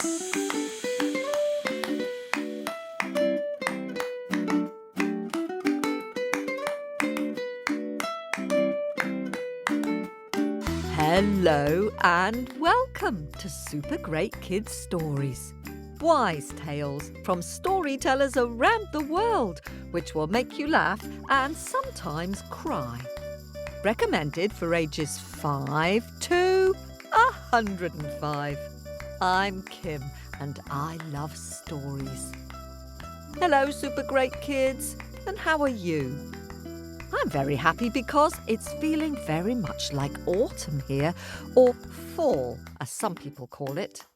Hello and welcome to Super Great Kids Stories. Wise tales from storytellers around the world, which will make you laugh and sometimes cry. Recommended for ages 5 to 105. I'm Kim and I love stories. Hello, Super Great Kids, and how are you? I'm very happy because it's feeling very much like autumn here, or fall, as some people call it.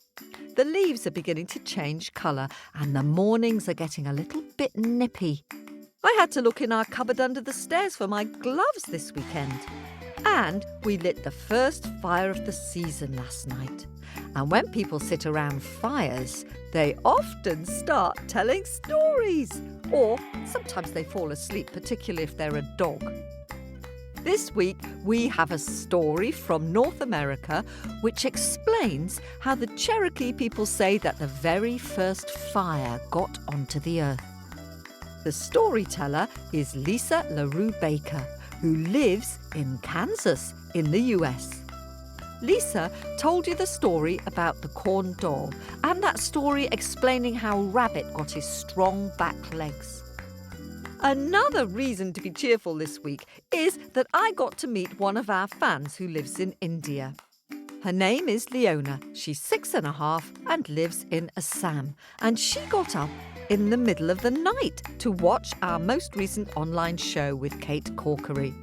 The leaves are beginning to change colour and the mornings are getting a little bit nippy. I had to look in our cupboard under the stairs for my gloves this weekend. And we lit the first fire of the season last night. And when people sit around fires, they often start telling stories. Or sometimes they fall asleep, particularly if they're a dog. This week, we have a story from North America which explains how the Cherokee people say that the very first fire got onto the earth. The storyteller is Lisa La-Rue Baker, who lives in Kansas in the US. Lisa told you the story about the corn dog and that story explaining how Rabbit got his strong back legs. Another reason to be cheerful this week is that I got to meet one of our fans who lives in India. Her name is Leona. She's 6.5 and lives in Assam. And she got up in the middle of the night to watch our most recent online show with Kate Corkery.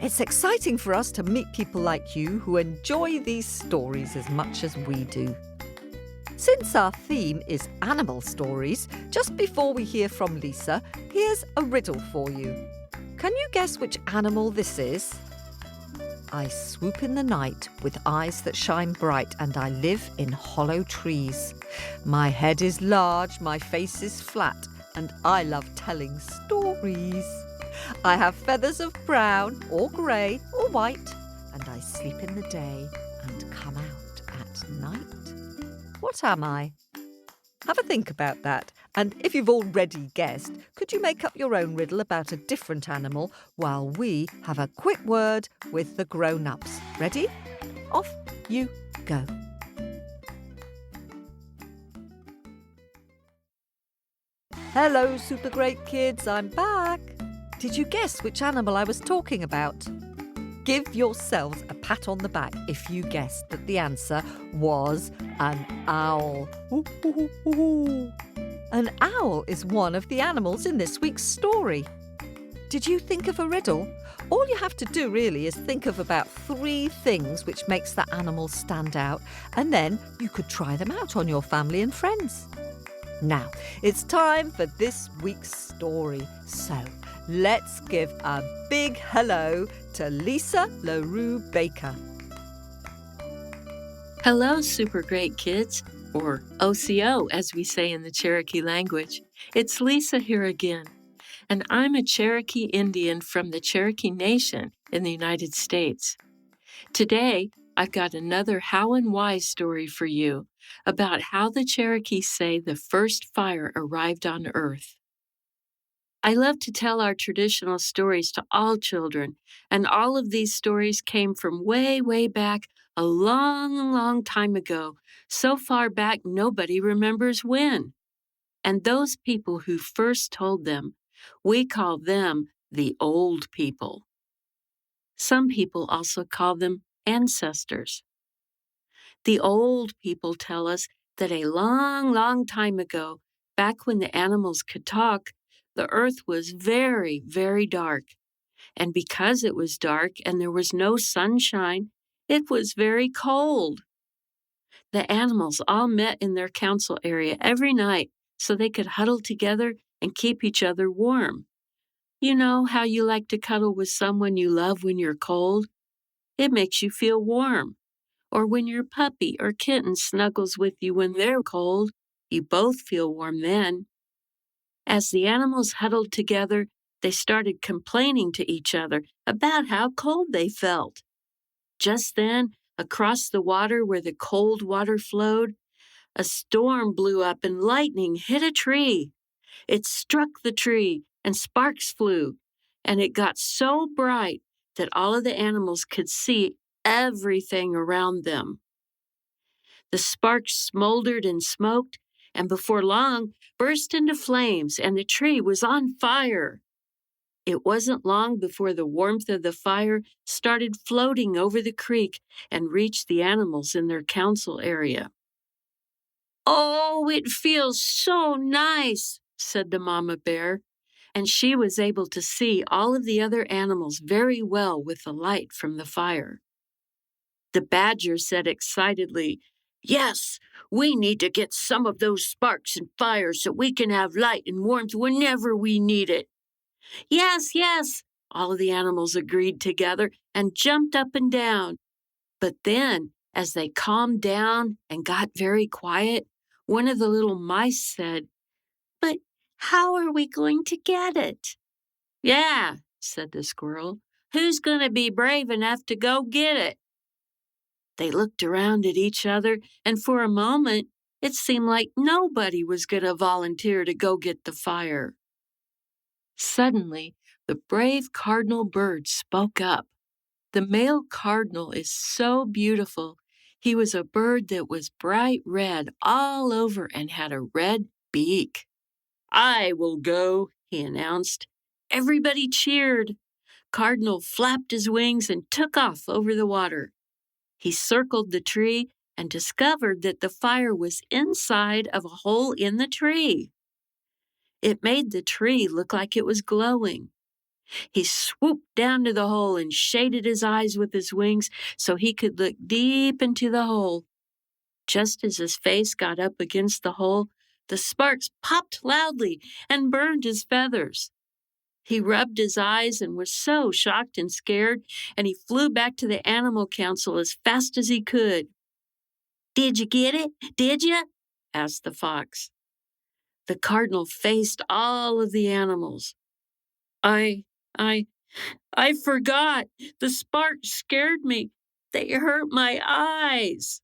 It's exciting for us to meet people like you who enjoy these stories as much as we do. Since our theme is animal stories, just before we hear from Lisa, here's a riddle for you. Can you guess which animal this is? I swoop in the night with eyes that shine bright, and I live in hollow trees. My head is large, my face is flat, and I love telling stories. I have feathers of brown or grey or white, and I sleep in the day and come out at night. What am I? Have a think about that. And if you've already guessed, could you make up your own riddle about a different animal while we have a quick word with the grown-ups? Ready? Off you go. Hello, Super Great Kids. I'm back. Did you guess which animal I was talking about? Give yourselves a pat on the back if you guessed that the answer was an owl. Ooh, ooh, ooh, ooh. An owl is one of the animals in this week's story. Did you think of a riddle? All you have to do really is think of about 3 things which makes that animal stand out, and then you could try them out on your family and friends. Now, it's time for this week's story. So, let's give a big hello to Lisa La-Rue Baker. Hello, Super Great Kids, or OCO as we say in the Cherokee language. It's Lisa here again, and I'm a Cherokee Indian from the Cherokee Nation in the United States. Today, I've got another how and why story for you about how the Cherokee say the first fire arrived on Earth. I love to tell our traditional stories to all children, and all of these stories came from way, way back a long, long time ago, so far back nobody remembers when. And those people who first told them, we call them the old people. Some people also call them ancestors. The old people tell us that a long, long time ago, back when the animals could talk, the earth was very, very dark. And because it was dark and there was no sunshine, it was very cold. The animals all met in their council area every night so they could huddle together and keep each other warm. You know how you like to cuddle with someone you love when you're cold? It makes you feel warm. Or when your puppy or kitten snuggles with you when they're cold, you both feel warm then. As the animals huddled together, they started complaining to each other about how cold they felt. Just then, across the water where the cold water flowed, A storm blew up and lightning hit a tree. It struck the tree and sparks flew, and it got so bright that all of the animals could see everything around them. The sparks smoldered and smoked, and before long burst into flames, and the tree was on fire. It wasn't long before the warmth of the fire started floating over the creek and reached the animals in their council area. "Oh, it feels so nice," said the mama bear, and she was able to see all of the other animals very well with the light from the fire. The badger said excitedly, "Yes, we need to get some of those sparks and fire so we can have light and warmth whenever we need it." "Yes, yes," all of the animals agreed together and jumped up and down. But then, as they calmed down and got very quiet, one of the little mice said, "But how are we going to get it?" "Yeah," said the squirrel. "Who's going to be brave enough to go get it?" They looked around at each other, and for a moment, it seemed like nobody was going to volunteer to go get the fire. Suddenly, the brave cardinal bird spoke up. The male cardinal is so beautiful. He was a bird that was bright red all over and had a red beak. "I will go," he announced. Everybody cheered. Cardinal flapped his wings and took off over the water. He circled the tree and discovered that the fire was inside of a hole in the tree. It made the tree look like it was glowing. He swooped down to the hole and shaded his eyes with his wings so he could look deep into the hole. Just as his face got up against the hole, the sparks popped loudly and burned his feathers. He rubbed his eyes and was so shocked and scared, and he flew back to the animal council as fast as he could. "Did you get it? Did you?" asked the fox. The cardinal faced all of the animals. I I forgot. The sparks scared me. They hurt my eyes."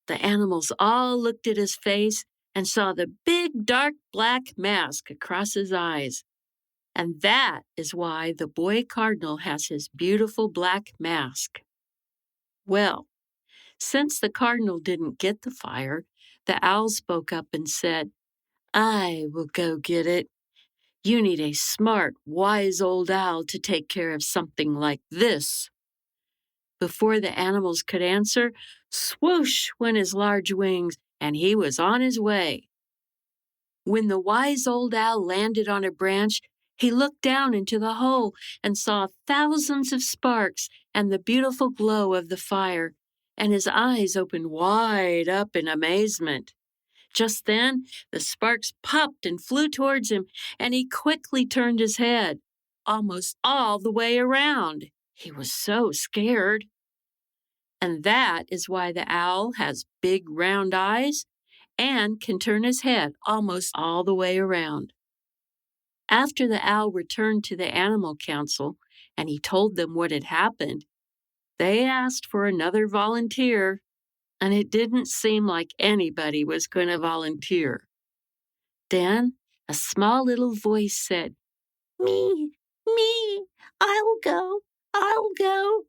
The animals all looked at his face and saw the big dark black mask across his eyes. And that is why the boy cardinal has his beautiful black mask. Well, since the cardinal didn't get the fire, the owl spoke up and said, "I will go get it. You need a smart, wise old owl to take care of something like this." Before the animals could answer, swoosh went his large wings, and he was on his way. When the wise old owl landed on a branch, he looked down into the hole and saw thousands of sparks and the beautiful glow of the fire, and his eyes opened wide up in amazement. Just then, the sparks popped and flew towards him, and he quickly turned his head, almost all the way around. He was so scared. And that is why the owl has big round eyes and can turn his head almost all the way around. After the owl returned to the animal council and he told them what had happened, they asked for another volunteer, and it didn't seem like anybody was going to volunteer. Then a small little voice said, Me, I'll go, I'll go."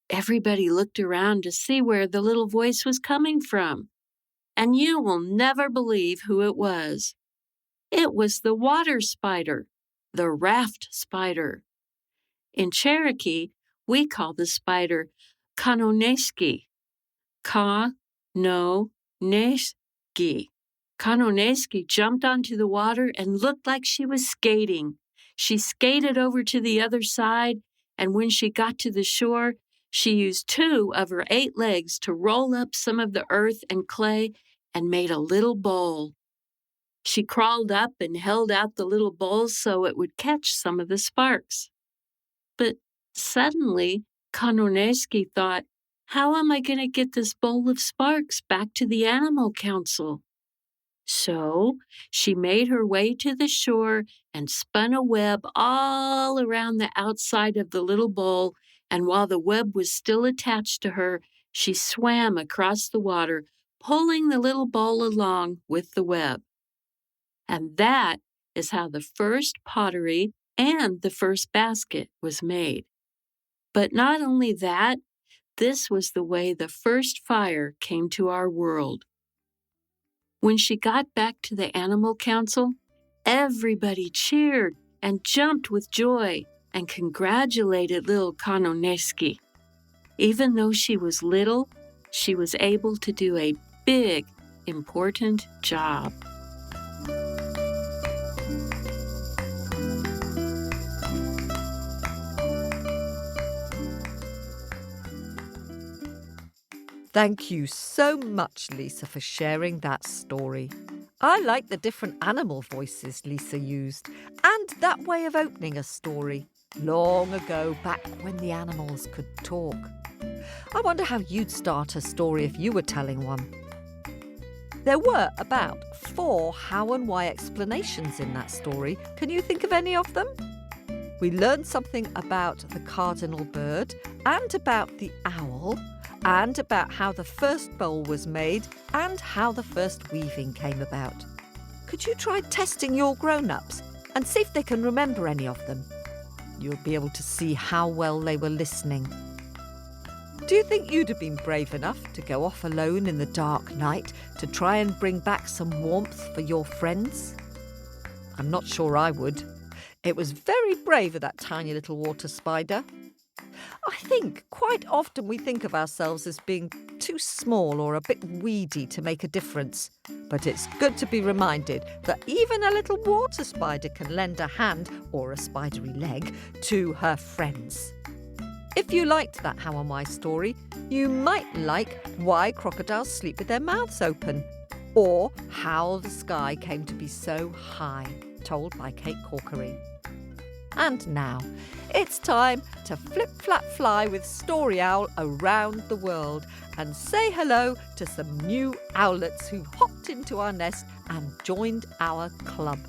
Everybody looked around to see where the little voice was coming from, and you will never believe who it was. It was the water spider, the raft spider. In Cherokee, we call the spider Kanoneski. Ka-no-neski. Kanoneski jumped onto the water and looked like she was skating. She skated over to the other side, and when she got to the shore, she used 2 of her 8 legs to roll up some of the earth and clay and made a little bowl. She crawled up and held out the little bowl so it would catch some of the sparks. But suddenly, Kanoneski thought, "How am I going to get this bowl of sparks back to the animal council?" So she made her way to the shore and spun a web all around the outside of the little bowl, and while the web was still attached to her, she swam across the water, pulling the little bowl along with the web. And that is how the first pottery and the first basket was made. But not only that, this was the way the first fire came to our world. When she got back to the animal council, everybody cheered and jumped with joy and congratulated little Kanoneski. Even though she was little, she was able to do a big, important job. Thank you so much, Lisa, for sharing that story. I like the different animal voices Lisa used and that way of opening a story long ago, back when the animals could talk. I wonder how you'd start a story if you were telling one. There were about 4 how and why explanations in that story. Can you think of any of them? We learned something about the cardinal bird and about the owl, and about how the first bowl was made and how the first weaving came about. Could you try testing your grown-ups and see if they can remember any of them? You'll be able to see how well they were listening. Do you think you'd have been brave enough to go off alone in the dark night to try and bring back some warmth for your friends? I'm not sure I would. It was very brave of that tiny little water spider. I think quite often we think of ourselves as being too small or a bit weedy to make a difference. But it's good to be reminded that even a little water spider can lend a hand or a spidery leg to her friends. If you liked that How and Why story, you might like Why Crocodiles Sleep with Their Mouths Open, or How the Sky Came to Be So High, told by Kate Corkery. And now, it's time to flip-flap-fly with Story Owl around the world and say hello to some new owlets who've hopped into our nest and joined our club.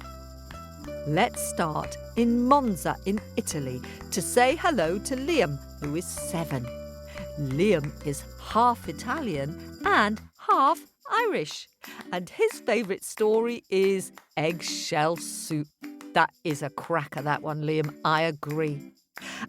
Let's start in Monza in Italy to say hello to Liam, who is 7. Liam is half Italian and half Irish, and his favourite story is eggshell soup. That is a cracker, that one, Liam. I agree.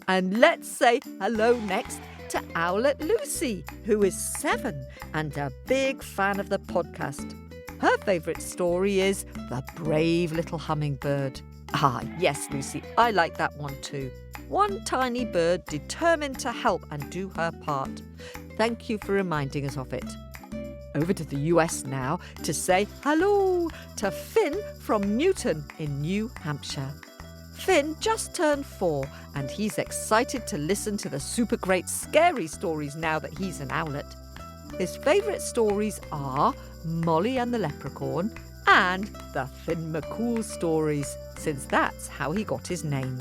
And let's say hello next to Owlet Lucy, who is 7 and a big fan of the podcast. Her favourite story is The Brave Little Hummingbird. Ah, yes, Lucy, I like that one too. One tiny bird determined to help and do her part. Thank you for reminding us of it. Over to the US now to say hello to Finn from Newton in New Hampshire. Finn just turned 4 and he's excited to listen to the super great scary stories now that he's an owlet. His favourite stories are Molly and the Leprechaun and the Finn McCool stories, since that's how he got his name.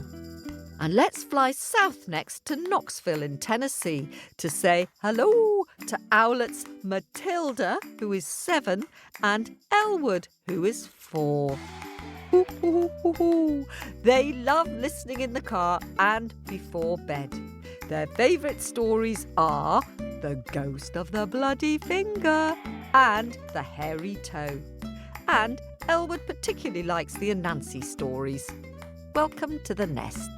And let's fly south next to Knoxville in Tennessee to say hello to owlets Matilda, who is 7, and Elwood, who is 4. Hoo, hoo, hoo, hoo. They love listening in the car and before bed. Their favourite stories are The Ghost of the Bloody Finger and The Hairy Toe. And Elwood particularly likes the Anansi stories. Welcome to the nest.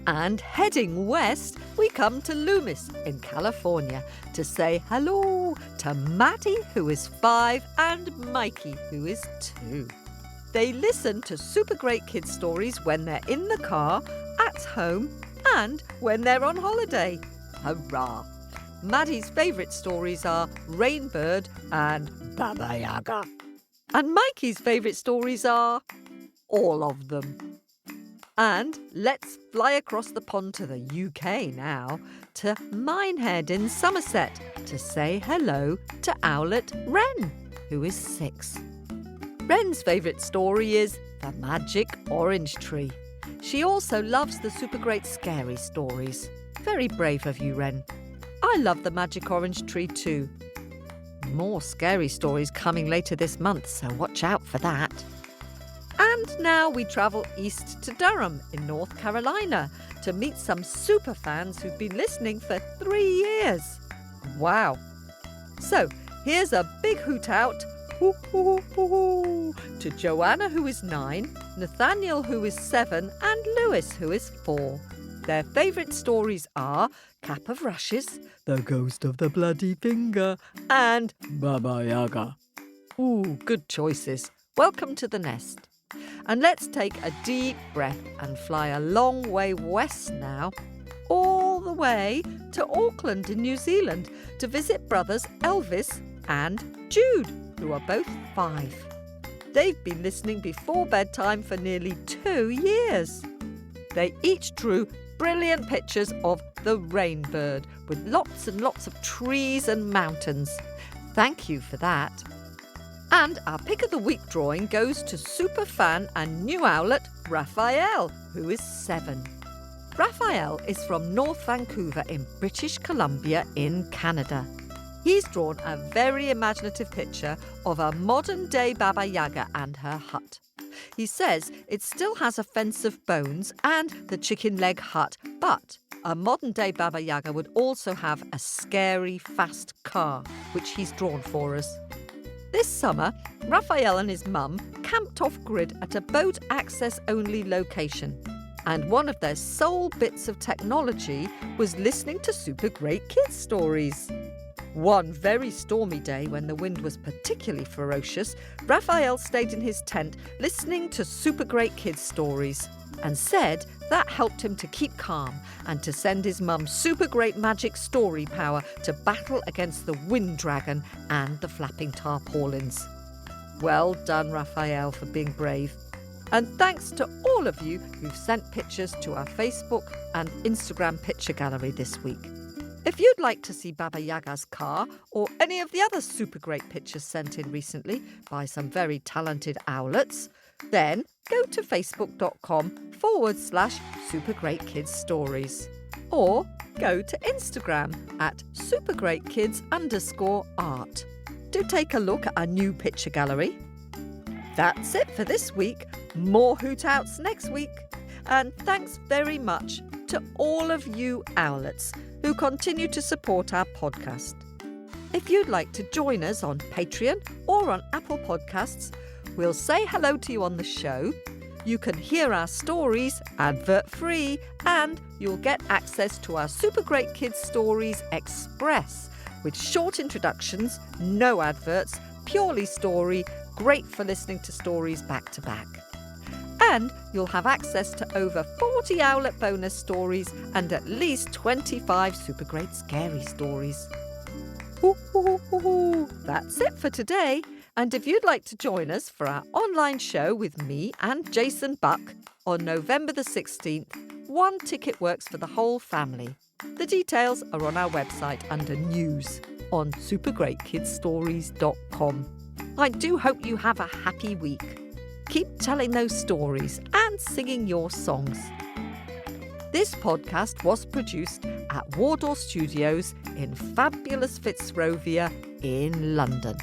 And heading west, we come to Loomis in California to say hello to Maddie, who is 5, and Mikey, who is 2. They listen to super great kids stories when they're in the car, at home, and when they're on holiday. Hurrah! Maddie's favourite stories are Rainbird and Baba Yaga. And Mikey's favourite stories are all of them. And let's fly across the pond to the UK now, to Minehead in Somerset, to say hello to Owlet Wren, who is 6. Wren's favourite story is The Magic Orange Tree. She also loves the super great scary stories. Very brave of you, Wren. I love The Magic Orange Tree too. More scary stories coming later this month, so watch out for that. And now we travel east to Durham in North Carolina to meet some super fans who've been listening for 3 years. Wow! So, Here's a big hoot out hoo, hoo, hoo, hoo, to Joanna, who is 9, Nathaniel, who is 7, and Lewis, who is 4. Their favourite stories are Cap of Rushes, The Ghost of the Bloody Finger, and Baba Yaga. Ooh, good choices. Welcome to the nest. And let's take a deep breath and fly a long way west now, all the way to Auckland in New Zealand to visit brothers Elvis and Jude, who are both 5. They've been listening before bedtime for nearly 2 years. They each drew brilliant pictures of the rainbird with lots and lots of trees and mountains. Thank you for that. And our Pick of the Week drawing goes to superfan and new owlet Raphael, who is 7. Raphael is from North Vancouver in British Columbia in Canada. He's drawn a very imaginative picture of a modern-day Baba Yaga and her hut. He says it still has a fence of bones and the chicken leg hut, but a modern-day Baba Yaga would also have a scary, fast car, which he's drawn for us. This summer, Raphael and his mum camped off-grid at a boat access-only location. And one of their sole bits of technology was listening to Super Great Kids stories. One very stormy day when the wind was particularly ferocious, Raphael stayed in his tent listening to Super Great Kids stories and said that helped him to keep calm and to send his mum super great magic story power to battle against the wind dragon and the flapping tarpaulins. Well done, Raphael, for being brave. And thanks to all of you who've sent pictures to our Facebook and Instagram picture gallery this week. If you'd like to see Baba Yaga's car or any of the other super great pictures sent in recently by some very talented owlets, then go to facebook.com/supergreatkidsstories or go to Instagram at supergreatkids_art. Do take a look at our new picture gallery. That's it for this week. More hoot outs next week. And thanks very much to all of you owlets who continue to support our podcast. If you'd like to join us on Patreon or on Apple Podcasts, we'll say hello to you on the show. You can hear our stories advert-free, and you'll get access to our Super Great Kids Stories Express with short introductions, no adverts, purely story, great for listening to stories back to back. And you'll have access to over 40 Owlet bonus stories and at least 25 super great scary stories. That's it for today. And if you'd like to join us for our online show with me and Jason Buck on November the 16th, 1 ticket works for the whole family. The details are on our website under News on supergreatkidsstories.com. I do hope you have a happy week. Keep telling those stories and singing your songs. This podcast was produced at Wardour Studios in fabulous Fitzrovia in London.